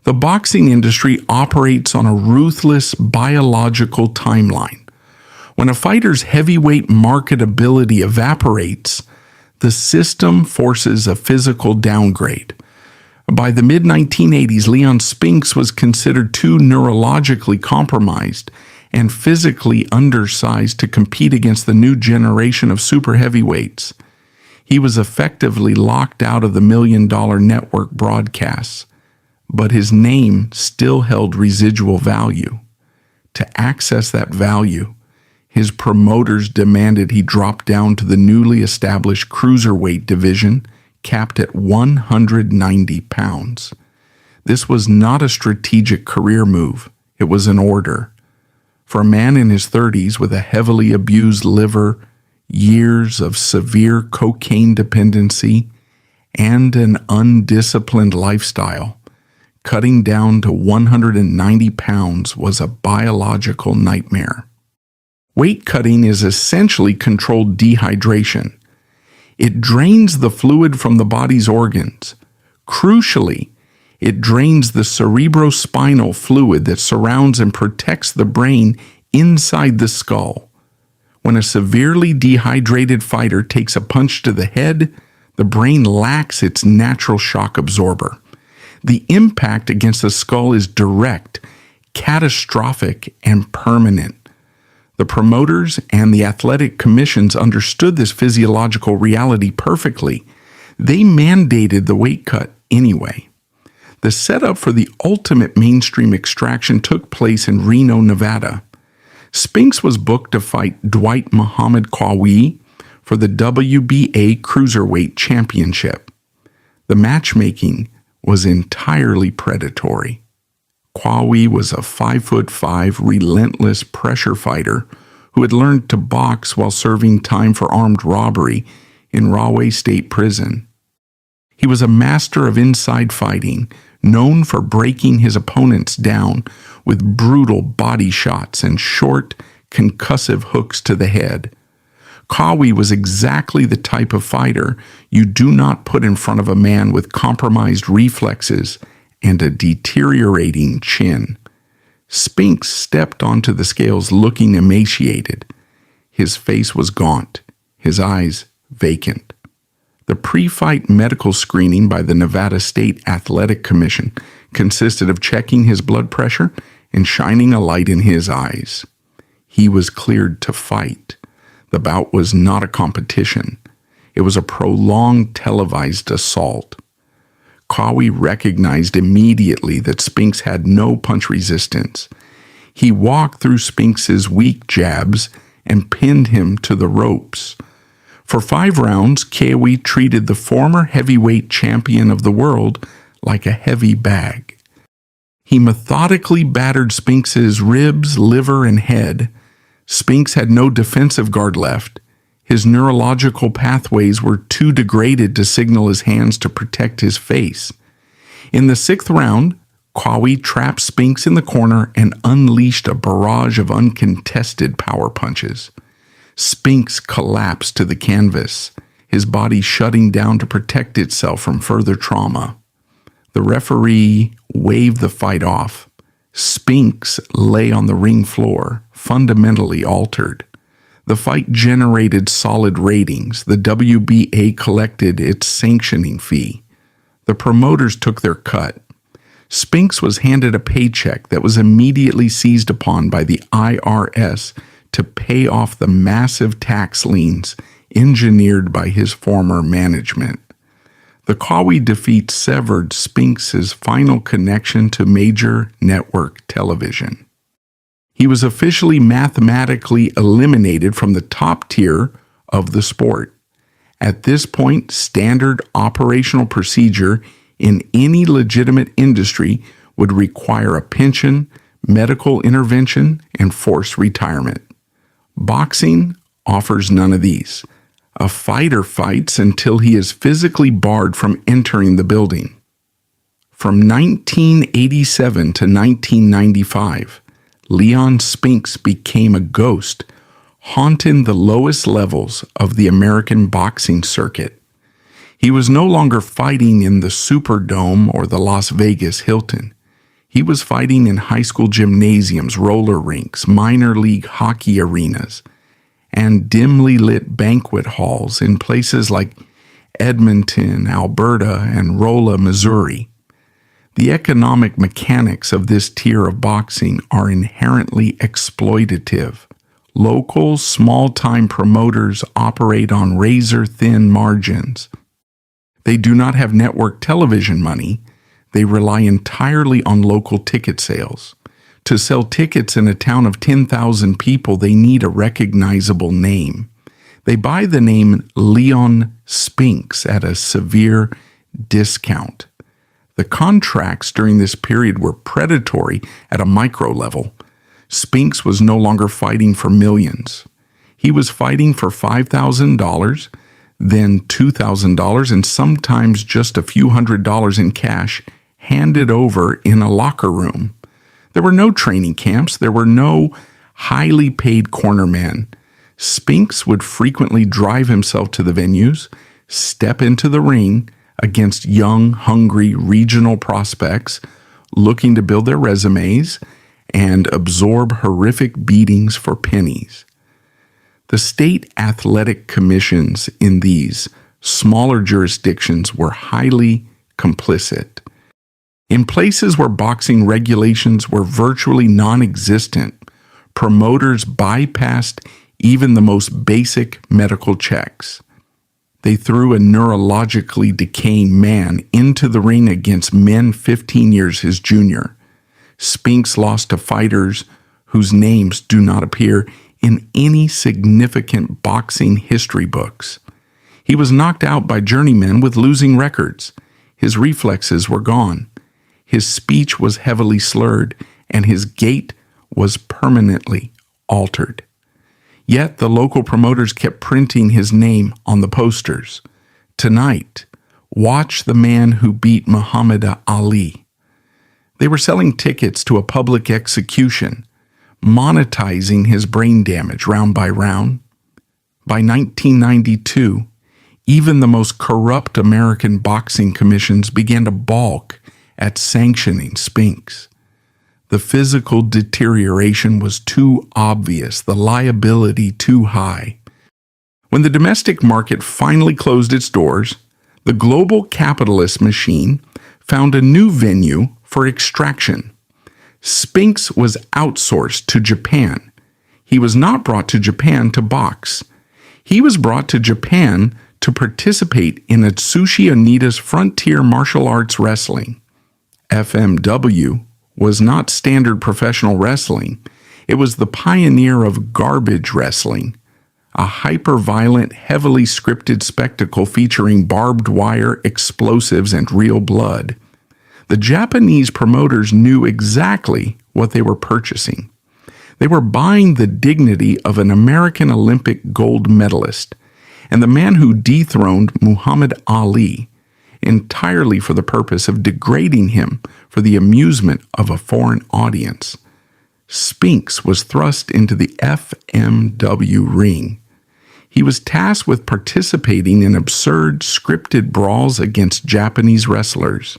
The boxing industry operates on a ruthless biological timeline. When a fighter's heavyweight marketability evaporates, the system forces a physical downgrade. By the mid-1980s, Leon Spinks was considered too neurologically compromised and physically undersized to compete against the new generation of super heavyweights. He was effectively locked out of the million-dollar network broadcasts, but his name still held residual value. To access that value, his promoters demanded he drop down to the newly established cruiserweight division, capped at 190 pounds. This was not a strategic career move. It was an order. For a man in his 30s with a heavily abused liver, years of severe cocaine dependency, and an undisciplined lifestyle. Cutting down to 190 pounds was a biological nightmare. Weight cutting is essentially controlled dehydration. It drains the fluid from the body's organs. Crucially, it drains the cerebrospinal fluid that surrounds and protects the brain inside the skull. When a severely dehydrated fighter takes a punch to the head, the brain lacks its natural shock absorber. The impact against the skull is direct, catastrophic, and permanent. The promoters and the athletic commissions understood this physiological reality perfectly. They mandated the weight cut anyway. The setup for the ultimate mainstream extraction took place in Reno, Nevada. Spinks was booked to fight Dwight Muhammad Qawi for the WBA Cruiserweight Championship. The matchmaking was entirely predatory. Qawi was a 5'5" relentless pressure fighter who had learned to box while serving time for armed robbery in Rahway State Prison. He was a master of inside fighting, known for breaking his opponents down with brutal body shots and short, concussive hooks to the head. Qawi was exactly the type of fighter you do not put in front of a man with compromised reflexes and a deteriorating chin. Spinks stepped onto the scales looking emaciated. His face was gaunt, his eyes vacant. The pre-fight medical screening by the Nevada State Athletic Commission consisted of checking his blood pressure and shining a light in his eyes. He was cleared to fight. The bout was not a competition. It was a prolonged televised assault. Qawi recognized immediately that Spinks had no punch resistance. He walked through Spinks's weak jabs and pinned him to the ropes. For 5 rounds, Qawi treated the former heavyweight champion of the world like a heavy bag. He methodically battered Spinks's ribs, liver, and head. Spinks had no defensive guard left. His neurological pathways were too degraded to signal his hands to protect his face. In the 6th round, Qawi trapped Spinks in the corner and unleashed a barrage of uncontested power punches. Spinks collapsed to the canvas, his body shutting down to protect itself from further trauma. The referee waved the fight off. Spinks lay on the ring floor, fundamentally altered. The fight generated solid ratings. The WBA collected its sanctioning fee. The promoters took their cut. Spinks was handed a paycheck that was immediately seized upon by the IRS to pay off the massive tax liens engineered by his former management. The Qawi defeat severed Spinks's final connection to major network television. He was officially mathematically eliminated from the top tier of the sport. At this point, standard operational procedure in any legitimate industry would require a pension, medical intervention, and forced retirement. Boxing offers none of these. A fighter fights until he is physically barred from entering the building. From 1987 to 1995, Leon Spinks became a ghost, haunting the lowest levels of the American boxing circuit. He was no longer fighting in the Superdome or the Las Vegas Hilton. He was fighting in high school gymnasiums, roller rinks, minor league hockey arenas, and dimly lit banquet halls in places like Edmonton, Alberta, and Rolla, Missouri. The economic mechanics of this tier of boxing are inherently exploitative. Local, small-time promoters operate on razor-thin margins. They do not have network television money. They rely entirely on local ticket sales. To sell tickets in a town of 10,000 people, they need a recognizable name. They buy the name Leon Spinks at a severe discount. The contracts during this period were predatory at a micro level. Spinks was no longer fighting for millions. He was fighting for $5,000, then $2,000 and sometimes just a few $100s in cash handed over in a locker room. There were no training camps. There were no highly paid cornermen. Spinks would frequently drive himself to the venues, step into the ring against young, hungry regional prospects looking to build their resumes and absorb horrific beatings for pennies. The state athletic commissions in these smaller jurisdictions were highly complicit. In places where boxing regulations were virtually non-existent, promoters bypassed even the most basic medical checks. They threw a neurologically decaying man into the ring against men 15 years his junior. Spinks lost to fighters whose names do not appear in any significant boxing history books. He was knocked out by journeymen with losing records. His reflexes were gone. His speech was heavily slurred, and his gait was permanently altered. Yet the local promoters kept printing his name on the posters. Tonight, watch the man who beat Muhammad Ali. They were selling tickets to a public execution, monetizing his brain damage round by round. By 1992, even the most corrupt American boxing commissions began to balk at sanctioning Spinks. The physical deterioration was too obvious, the liability too high. When the domestic market finally closed its doors, the global capitalist machine found a new venue for extraction. Spinks was outsourced to Japan. He was not brought to Japan to box. He was brought to Japan to participate in Atsushi Onita's frontier martial arts wrestling. FMW was not standard professional wrestling. It was the pioneer of garbage wrestling, a hyper-violent, heavily scripted spectacle featuring barbed wire, explosives, and real blood. The Japanese promoters knew exactly what they were purchasing. They were buying the dignity of an American Olympic gold medalist and the man who dethroned Muhammad Ali entirely for the purpose of degrading him for the amusement of a foreign audience. Spinks was thrust into the FMW ring. He was tasked with participating in absurd scripted brawls against Japanese wrestlers.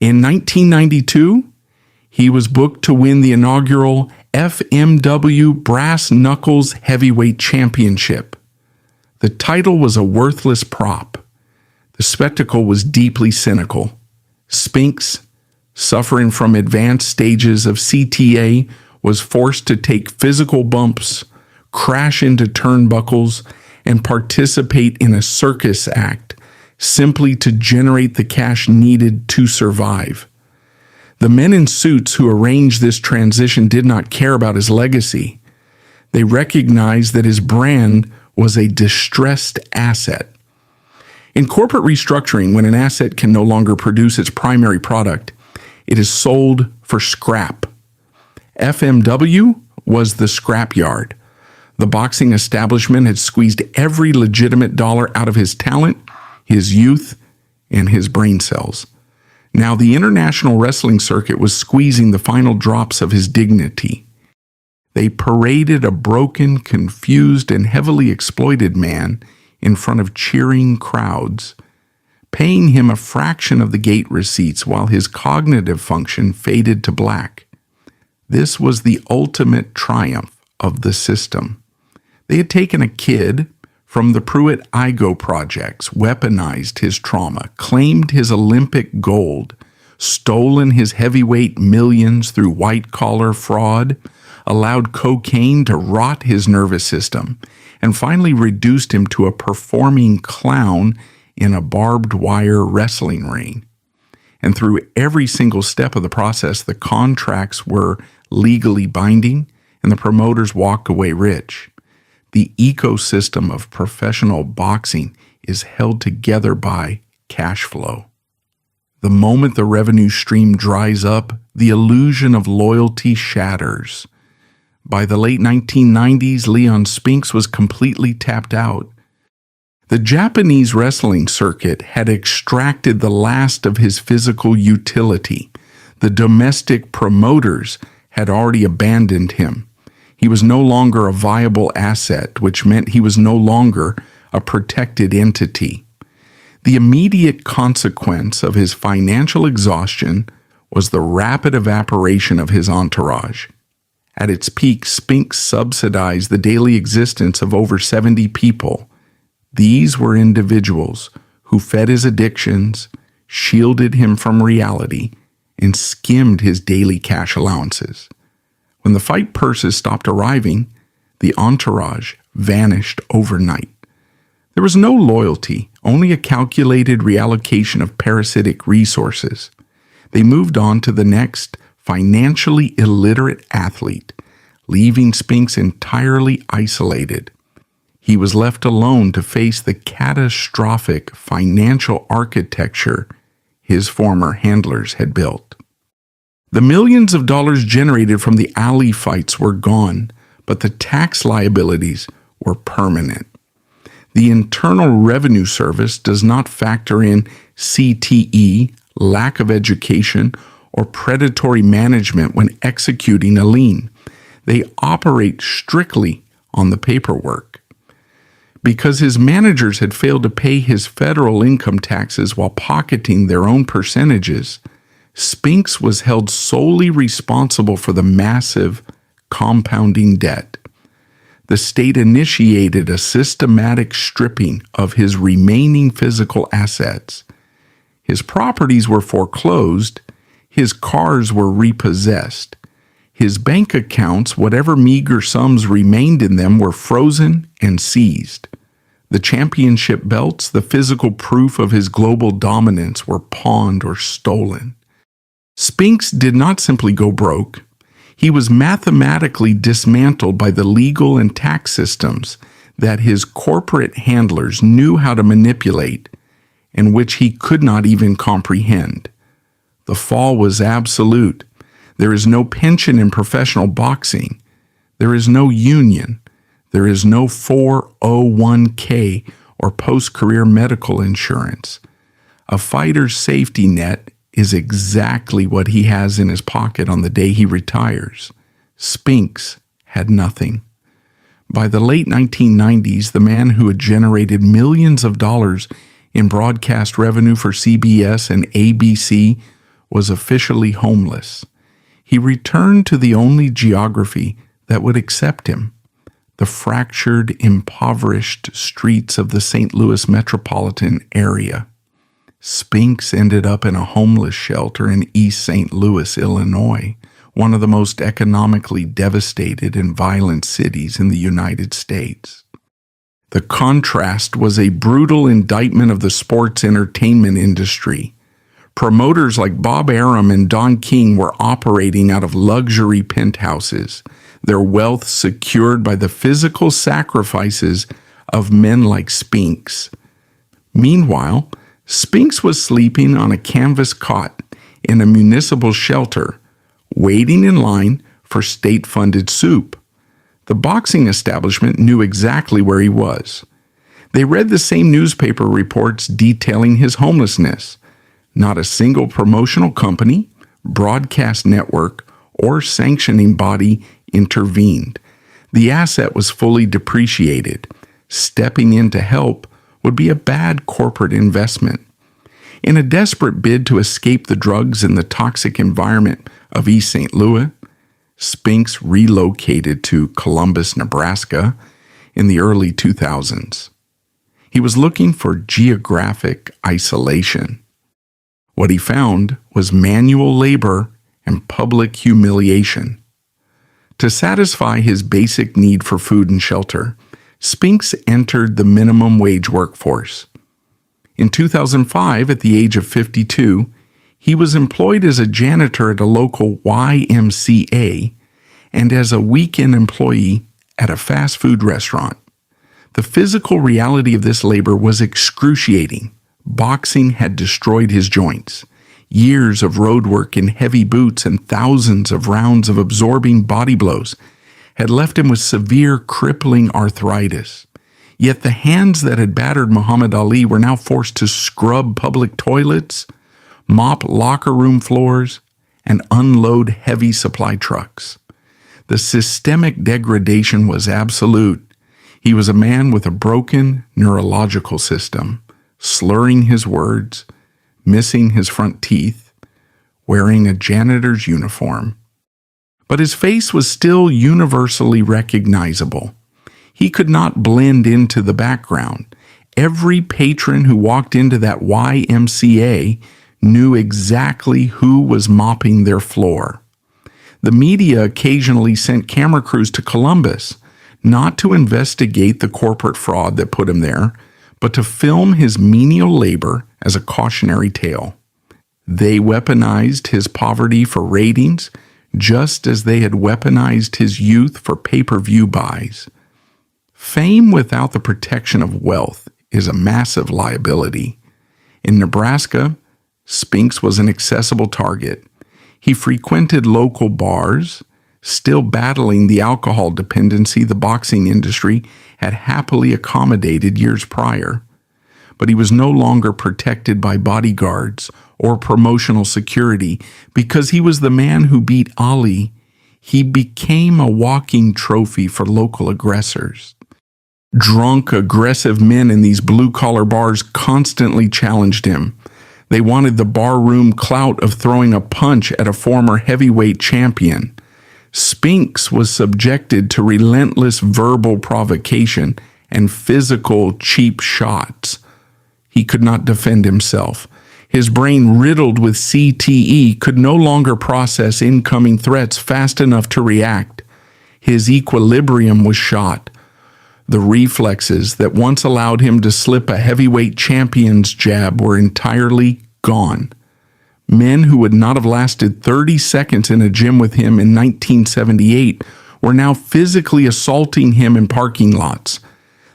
In 1992, he was booked to win the inaugural FMW Brass Knuckles Heavyweight Championship. The title was a worthless prop. The spectacle was deeply cynical. Spinks, suffering from advanced stages of CTA, was forced to take physical bumps, crash into turnbuckles, and participate in a circus act simply to generate the cash needed to survive. The men in suits who arranged this transition did not care about his legacy. They recognized that his brand was a distressed asset. In corporate restructuring, when an asset can no longer produce its primary product, it is sold for scrap. FMW was the scrapyard. The boxing establishment had squeezed every legitimate dollar out of his talent, his youth, and his brain cells. Now the international wrestling circuit was squeezing the final drops of his dignity. They paraded a broken, confused, and heavily exploited man in front of cheering crowds, paying him a fraction of the gate receipts while his cognitive function faded to black. This was the ultimate triumph of the system. They had taken a kid from the Pruitt-Igoe projects, weaponized his trauma, claimed his Olympic gold, stolen his heavyweight millions through white-collar fraud, allowed cocaine to rot his nervous system, and finally reduced him to a performing clown in a barbed wire wrestling ring. And through every single step of the process, the contracts were legally binding, and the promoters walked away rich. The ecosystem of professional boxing is held together by cash flow. The moment the revenue stream dries up, the illusion of loyalty shatters. By the late 1990s, Leon Spinks was completely tapped out. The Japanese wrestling circuit had extracted the last of his physical utility. The domestic promoters had already abandoned him. He was no longer a viable asset, which meant he was no longer a protected entity. The immediate consequence of his financial exhaustion was the rapid evaporation of his entourage. At its peak, Spinks subsidized the daily existence of over 70 people. These were individuals who fed his addictions, shielded him from reality, and skimmed his daily cash allowances. When the fight purses stopped arriving, the entourage vanished overnight. There was no loyalty, only a calculated reallocation of parasitic resources. They moved on to the next financially illiterate athlete, leaving Spinks entirely isolated. He was left alone to face the catastrophic financial architecture his former handlers had built. The millions of dollars generated from the alley fights were gone, but the tax liabilities were permanent. The Internal Revenue Service does not factor in CTE, lack of education, or predatory management when executing a lien. They operate strictly on the paperwork. Because his managers had failed to pay his federal income taxes while pocketing their own percentages, Spinks was held solely responsible for the massive compounding debt. The state initiated a systematic stripping of his remaining physical assets. His properties were foreclosed, his cars were repossessed. His bank accounts, whatever meager sums remained in them, were frozen and seized. The championship belts, the physical proof of his global dominance, were pawned or stolen. Spinks did not simply go broke. He was mathematically dismantled by the legal and tax systems that his corporate handlers knew how to manipulate and which he could not even comprehend. The fall was absolute. There is no pension in professional boxing. There is no union. There is no 401k or post-career medical insurance. A fighter's safety net is exactly what he has in his pocket on the day he retires. Spinks had nothing. By the late 1990s, the man who had generated millions of dollars in broadcast revenue for CBS and ABC was officially homeless. He returned to the only geography that would accept him, the fractured, impoverished streets of the St. Louis metropolitan area. Spinks ended up in a homeless shelter in East St. Louis, Illinois, one of the most economically devastated and violent cities in the United States. The contrast was a brutal indictment of the sports entertainment industry. Promoters like Bob Arum and Don King were operating out of luxury penthouses, their wealth secured by the physical sacrifices of men like Spinks. Meanwhile, Spinks was sleeping on a canvas cot in a municipal shelter, waiting in line for state-funded soup. The boxing establishment knew exactly where he was. They read the same newspaper reports detailing his homelessness. Not a single promotional company, broadcast network, or sanctioning body intervened. The asset was fully depreciated. Stepping in to help would be a bad corporate investment. In a desperate bid to escape the drugs and the toxic environment of East St. Louis, Spinks relocated to Columbus, Nebraska in the early 2000s. He was looking for geographic isolation. What he found was manual labor and public humiliation. To satisfy his basic need for food and shelter, Spinks entered the minimum wage workforce. In 2005, at the age of 52, he was employed as a janitor at a local YMCA and as a weekend employee at a fast food restaurant. The physical reality of this labor was excruciating. Boxing had destroyed his joints. Years of road work in heavy boots and thousands of rounds of absorbing body blows had left him with severe, crippling arthritis. Yet the hands that had battered Muhammad Ali were now forced to scrub public toilets, mop locker room floors, and unload heavy supply trucks. The systemic degradation was absolute. He was a man with a broken neurological system, slurring his words, missing his front teeth, wearing a janitor's uniform. But his face was still universally recognizable. He could not blend into the background. Every patron who walked into that YMCA knew exactly who was mopping their floor. The media occasionally sent camera crews to Columbus, not to investigate the corporate fraud that put him there, but to film his menial labor as a cautionary tale. They weaponized his poverty for ratings, just as they had weaponized his youth for pay-per-view buys. Fame without the protection of wealth is a massive liability. In Nebraska, Spinks was an accessible target. He frequented local bars, still battling the alcohol dependency the boxing industry had happily accommodated years prior. But he was no longer protected by bodyguards or promotional security because he was the man who beat Ali. He became a walking trophy for local aggressors. Drunk, aggressive men in these blue-collar bars constantly challenged him. They wanted the barroom clout of throwing a punch at a former heavyweight champion. Spinks was subjected to relentless verbal provocation and physical cheap shots. He could not defend himself. His brain, riddled with CTE, could no longer process incoming threats fast enough to react. His equilibrium was shot. The reflexes that once allowed him to slip a heavyweight champion's jab were entirely gone. Men who would not have lasted 30 seconds in a gym with him in 1978 were now physically assaulting him in parking lots.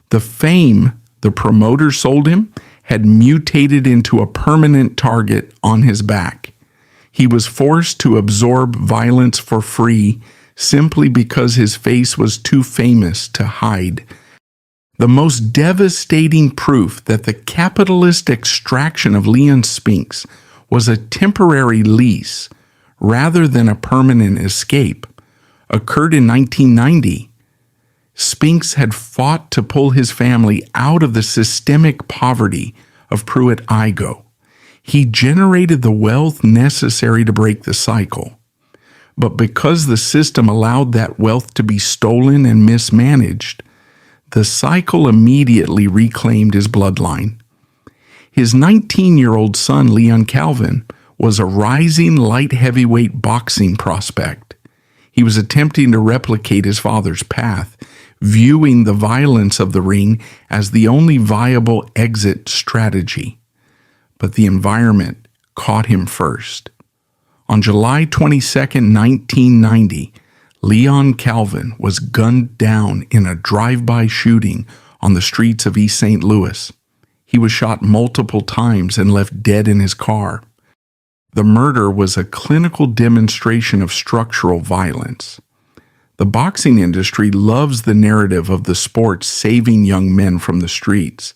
The fame the promoter sold him had mutated into a permanent target on his back. He was forced to absorb violence for free simply because his face was too famous to hide. The most devastating proof that the capitalist extraction of Leon Spinks was a temporary lease rather than a permanent escape occurred in 1990. Spinks had fought to pull his family out of the systemic poverty of Pruitt-Igoe. He generated the wealth necessary to break the cycle. But because the system allowed that wealth to be stolen and mismanaged, the cycle immediately reclaimed his bloodline. His 19-year-old son, Leon Calvin, was a rising light heavyweight boxing prospect. He was attempting to replicate his father's path, viewing the violence of the ring as the only viable exit strategy. But the environment caught him first. On July 22, 1990, Leon Calvin was gunned down in a drive-by shooting on the streets of East St. Louis. He was shot multiple times and left dead in his car. The murder was a clinical demonstration of structural violence. The boxing industry loves the narrative of the sport saving young men from the streets.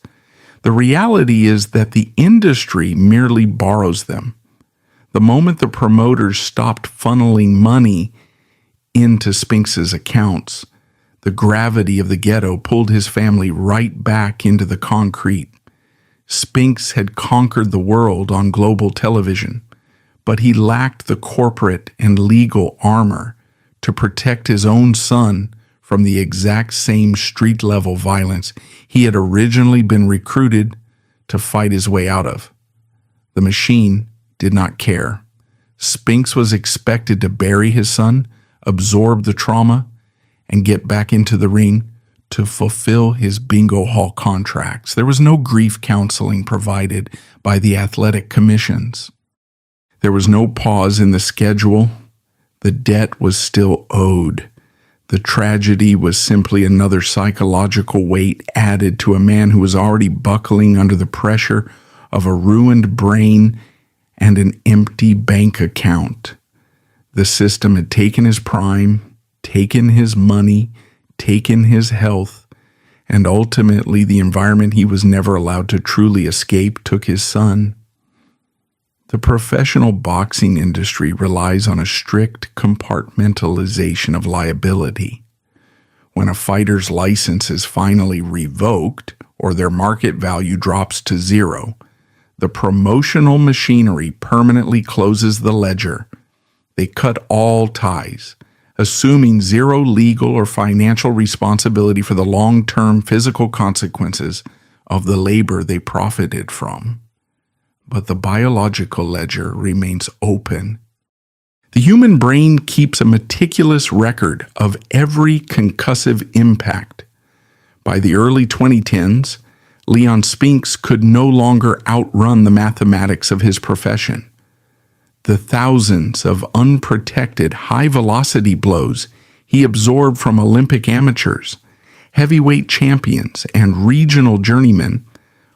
The reality is that the industry merely borrows them. The moment the promoters stopped funneling money into Spinks's accounts, the gravity of the ghetto pulled his family right back into the concrete. Spinks had conquered the world on global television, but he lacked the corporate and legal armor to protect his own son from the exact same street-level violence he had originally been recruited to fight his way out of. The machine did not care. Spinks was expected to bury his son, absorb the trauma, and get back into the ring to fulfill his bingo hall contracts. There was no grief counseling provided by the athletic commissions. There was no pause in the schedule. The debt was still owed. The tragedy was simply another psychological weight added to a man who was already buckling under the pressure of a ruined brain and an empty bank account. The system had taken his prime, taken his money, taken his health, And ultimately, the environment he was never allowed to truly escape took his son. The professional boxing industry relies on a strict compartmentalization of liability. When a fighter's license is finally revoked or their market value drops to zero, the promotional machinery permanently closes the ledger. They cut all ties, assuming zero legal or financial responsibility for the long-term physical consequences of the labor they profited from. But the biological ledger remains open. The human brain keeps a meticulous record of every concussive impact. By the early 2010s, Leon Spinks could no longer outrun the mathematics of his profession. The thousands of unprotected high-velocity blows he absorbed from Olympic amateurs, heavyweight champions, and regional journeymen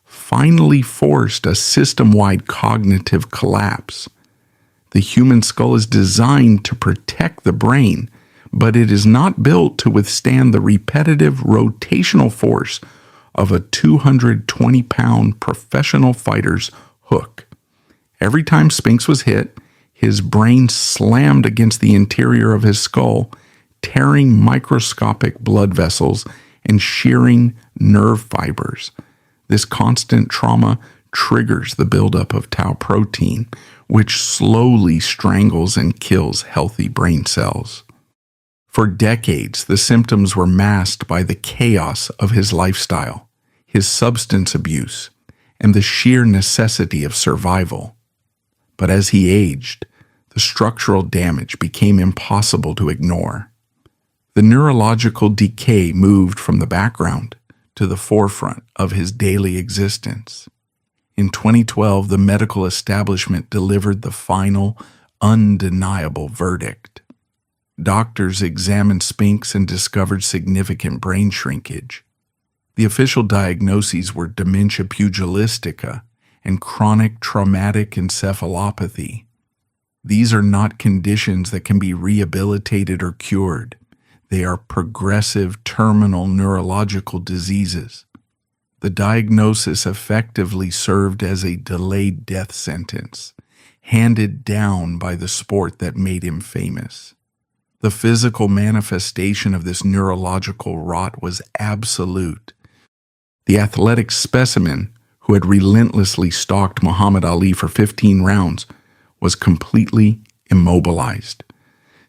finally forced a system-wide cognitive collapse. The human skull is designed to protect the brain, but it is not built to withstand the repetitive rotational force of a 220-pound professional fighter's hook. Every time Spinks was hit, his brain slammed against the interior of his skull, tearing microscopic blood vessels and shearing nerve fibers. This constant trauma triggers the buildup of tau protein, which slowly strangles and kills healthy brain cells. For decades, the symptoms were masked by the chaos of his lifestyle, his substance abuse, and the sheer necessity of survival. But as he aged, the structural damage became impossible to ignore. The neurological decay moved from the background to the forefront of his daily existence. In 2012, the medical establishment delivered the final, undeniable verdict. Doctors examined Spinks and discovered significant brain shrinkage. The official diagnoses were dementia pugilistica and chronic traumatic encephalopathy. These are not conditions that can be rehabilitated or cured. They are progressive terminal neurological diseases. The diagnosis effectively served as a delayed death sentence, handed down by the sport that made him famous. The physical manifestation of this neurological rot was absolute. The athletic specimen, who had relentlessly stalked Muhammad Ali for 15 rounds, was completely immobilized.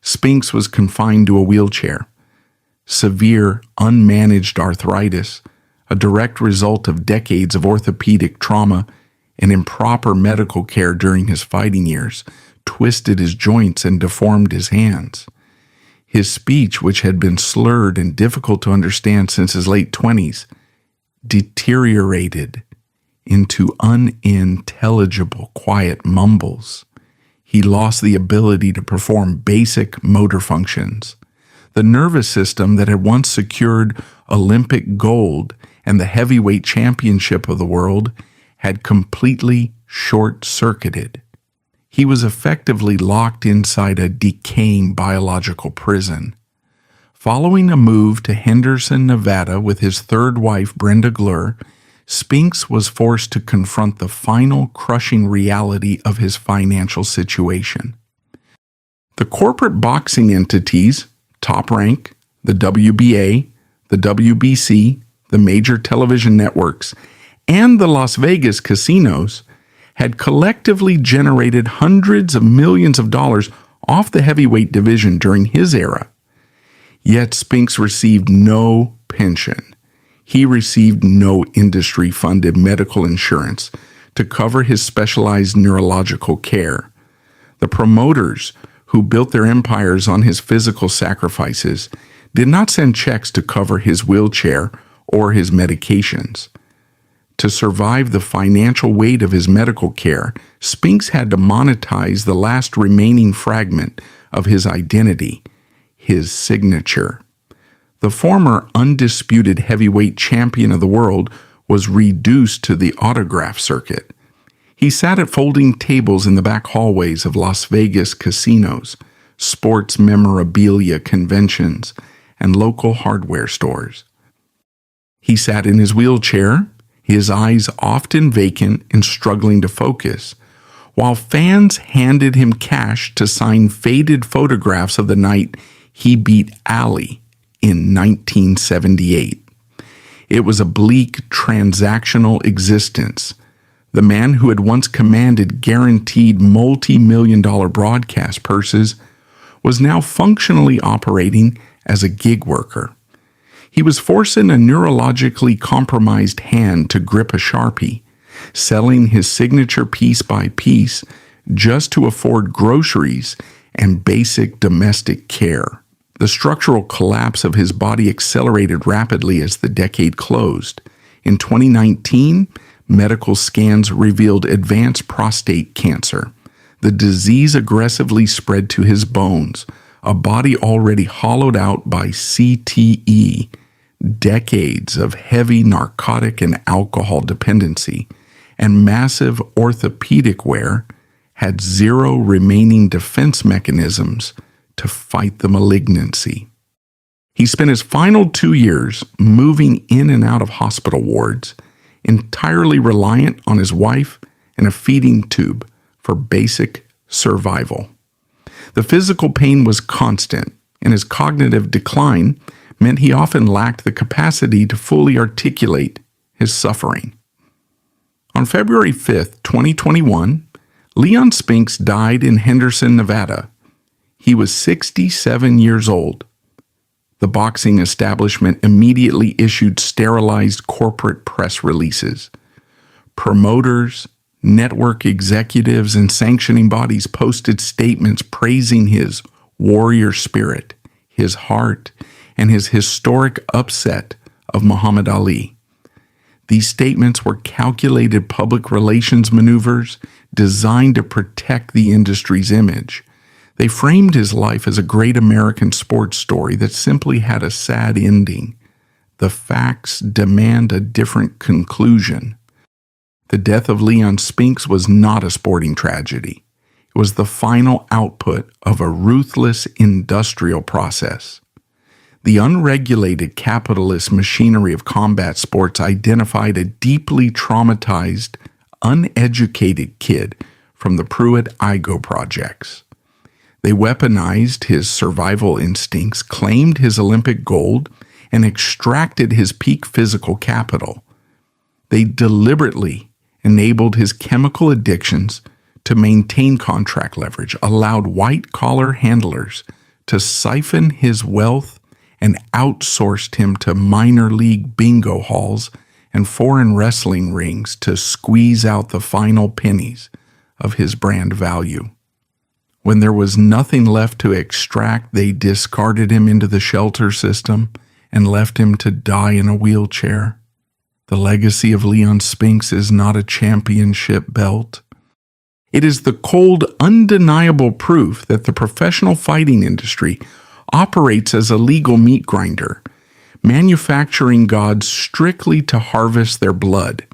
Spinks was confined to a wheelchair. Severe, unmanaged arthritis, a direct result of decades of orthopedic trauma and improper medical care during his fighting years, twisted his joints and deformed his hands. His speech, which had been slurred and difficult to understand since his late 20s, deteriorated into unintelligible, quiet mumbles. He lost the ability to perform basic motor functions. The nervous system that had once secured Olympic gold and the heavyweight championship of the world had completely short-circuited. He was effectively locked inside a decaying biological prison. Following a move to Henderson, Nevada with his third wife, Brenda Glur, Spinks was forced to confront the final crushing reality of his financial situation. The corporate boxing entities, Top Rank, the WBA, the WBC, the major television networks, and the Las Vegas casinos had collectively generated hundreds of millions of dollars off the heavyweight division during his era. Yet Spinks received no pension. He received no industry-funded medical insurance to cover his specialized neurological care. The promoters, who built their empires on his physical sacrifices, did not send checks to cover his wheelchair or his medications. To survive the financial weight of his medical care, Spinks had to monetize the last remaining fragment of his identity, his signature. The former undisputed heavyweight champion of the world was reduced to the autograph circuit. He sat at folding tables in the back hallways of Las Vegas casinos, sports memorabilia conventions, and local hardware stores. He sat in his wheelchair, his eyes often vacant and struggling to focus, while fans handed him cash to sign faded photographs of the night he beat Ali in 1978. It was a bleak, transactional existence. The man who had once commanded guaranteed multi-million-dollar broadcast purses was now functionally operating as a gig worker. He was forcing a neurologically compromised hand to grip a Sharpie, selling his signature piece by piece just to afford groceries and basic domestic care. The structural collapse of his body accelerated rapidly as the decade closed. In 2019, medical scans revealed advanced prostate cancer. The disease aggressively spread to his bones, a body already hollowed out by CTE, decades of heavy narcotic and alcohol dependency, and massive orthopedic wear, had zero remaining defense mechanisms to fight the malignancy. He spent his final 2 years moving in and out of hospital wards, entirely reliant on his wife and a feeding tube for basic survival. The physical pain was constant, and his cognitive decline meant he often lacked the capacity to fully articulate his suffering. On February 5, 2021, Leon Spinks died in Henderson, Nevada. He was 67 years old. The boxing establishment immediately issued sterilized corporate press releases. Promoters, network executives, and sanctioning bodies posted statements praising his warrior spirit, his heart, and his historic upset of Muhammad Ali. These statements were calculated public relations maneuvers designed to protect the industry's image. They framed his life as a great American sports story that simply had a sad ending. The facts demand a different conclusion. The death of Leon Spinks was not a sporting tragedy. It was the final output of a ruthless industrial process. The unregulated capitalist machinery of combat sports identified a deeply traumatized, uneducated kid from the Pruitt-Igoe projects. They weaponized his survival instincts, claimed his Olympic gold, and extracted his peak physical capital. They deliberately enabled his chemical addictions to maintain contract leverage, allowed white-collar handlers to siphon his wealth, and outsourced him to minor league bingo halls and foreign wrestling rings to squeeze out the final pennies of his brand value. When there was nothing left to extract, they discarded him into the shelter system and left him to die in a wheelchair. The legacy of Leon Spinks is not a championship belt. It is the cold, undeniable proof that the professional fighting industry operates as a legal meat grinder, manufacturing gods strictly to harvest their blood.